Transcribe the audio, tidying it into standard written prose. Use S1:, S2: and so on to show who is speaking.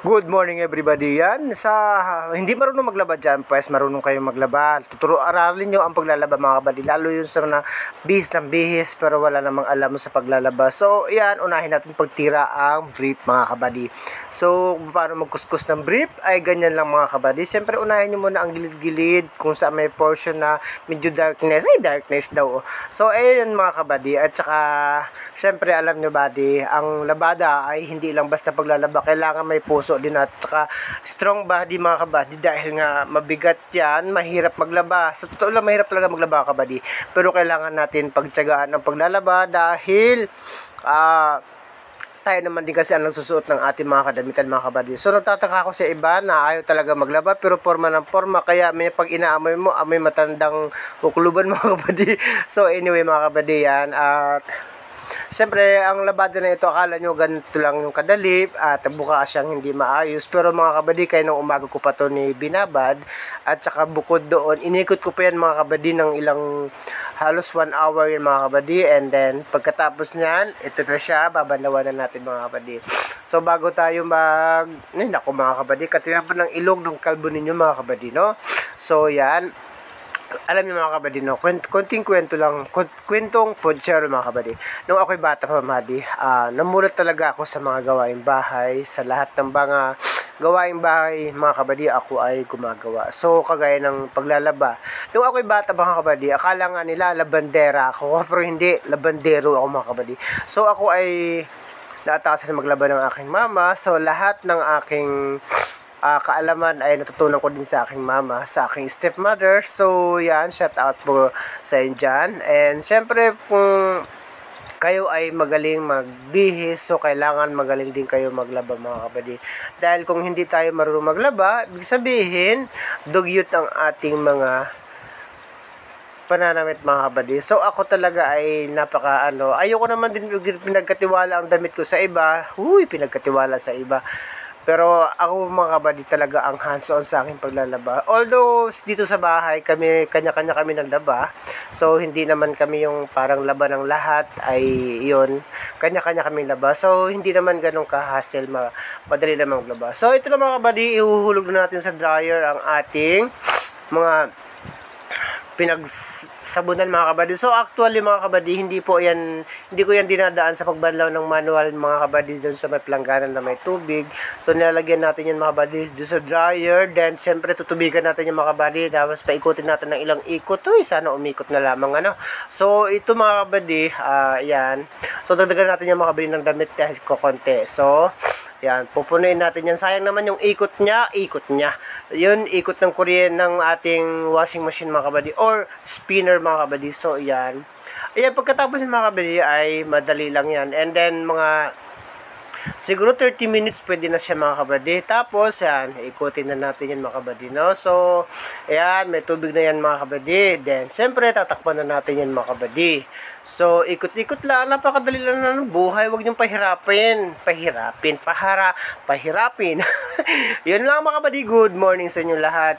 S1: Good morning everybody. Yan, sa hindi marunong maglaba dyan, pues marunong kayong maglaba. Aralin nyo ang paglalaba mga kabady. Lalo yun sa mga bihis ng bihis pero wala namang alam sa paglalaba. So, yan, unahin natin pagtira ang brief mga kabady. So, paano magkuskus ng brief? Ay ganyan lang mga kabady. Siyempre, unahin nyo muna ang gilid-gilid kung saan may portion na medyo darkness. Ay, darkness daw. So, ayun mga kabady. At saka, siyempre, alam nyo buddy, ang labada ay hindi lang basta paglalaba. Kailangan may puso din at saka strong body mga kabady dahil nga mabigat yan, mahirap maglaba. Sa totoo lang mahirap talaga maglaba kabady. Pero kailangan natin pagtiyagaan ang paglalaba dahil tayo naman din kasi ang nagsusuot ng ating mga kadamitan mga kabady. So nagtataka ako sa iba na ayaw talaga maglaba pero forma ng forma kaya may pag inaamoy mo amoy matandang kukuluban mga kabady. So anyway mga kabady yan at siyempre, ang labada na ito, akala nyo ganito lang yung kadali at bukas siyang hindi maayos. Pero mga kabady, kayo nung umaga ko pa to ni binabad at saka bukod doon, inikot ko pa yan mga kabady ng ilang halos 1 hour yun mga kabady. And then, pagkatapos niyan, ito na siya, babanlawan na natin mga kabady. So, bago tayo naku mga kabady, katinan pa ng ilong ng kalbo ninyo mga kabady, no? So, yan. Alam niyo mga kabady, no? Konting kwento lang, kwentong podsero mga kabady. Nung ako'y bata pa madi, namulat talaga ako sa mga gawaing bahay, sa lahat ng mga gawaing bahay mga kabady ako ay gumagawa. So kagaya ng paglalaba. Nung ako'y bata mga kabady, akala nga nila labandera ako, pero hindi, labandero ako mga kabady. So ako ay naatasan maglaba ng aking mama. So lahat ng aking kaalaman ay natutunan ko din sa aking mama, sa aking stepmother. So, yan, shout out po sa inyo dyan. And, syempre, kung kayo ay magaling magbihis, so kailangan magaling din kayo maglaba mga kabady. Dahil kung hindi tayo marunong maglaba, ibig sabihin, dugyot ang ating mga pananamit mga kabady. So ako talaga ay ayoko naman din pinagkatiwala ang damit ko sa iba. Pinagkatiwala sa iba. Pero ako mga kabady talaga ang hands-on sa aking paglalaba. Although dito sa bahay kami kanya-kanya kami ng laba. So hindi naman kami yung parang laba ng lahat ay yun. Kanya-kanya kami laba. So hindi naman ganun ka-hassle, madali naman maglaba. So ito na mga kabady, ihuhulog na natin sa dryer ang ating mga pinagsabunan mga kabady. So actually mga kabady, hindi ko yan dinadaan sa pagbanlaw ng manual mga kabady doon sa may planggana na may tubig. So nilalagyan natin yan mga kabady doon sa dryer. Then siyempre tutubigan natin yung mga kabady. Tapos paikutin natin ng ilang ikot. Sana umikot na lamang So ito mga kabady, yan. So dagdagan natin yung mga kabady ng damit dahil kokonti. So yan, pupunuin natin yan. Sayang naman yung ikot niya. Yun, ikot ng kuryente ng ating washing machine mga kabady or spinner mga kabady. So, yan. Ayan, pagkatapos ng mga kabady ay madali lang yan. And then, siguro 30 minutes pwede na siya mga kabady. Tapos, yan, ikutin na natin yan mga kabady, no? So, ayan, may tubig na yan mga kabady. Then, siyempre, tatakpan na natin yan mga kabady. So, ikot-ikot lang. Napakadali lang ng buhay. Huwag niyong pahirapin. Pahirapin. Yun lang mga kabady. Good morning sa inyo lahat.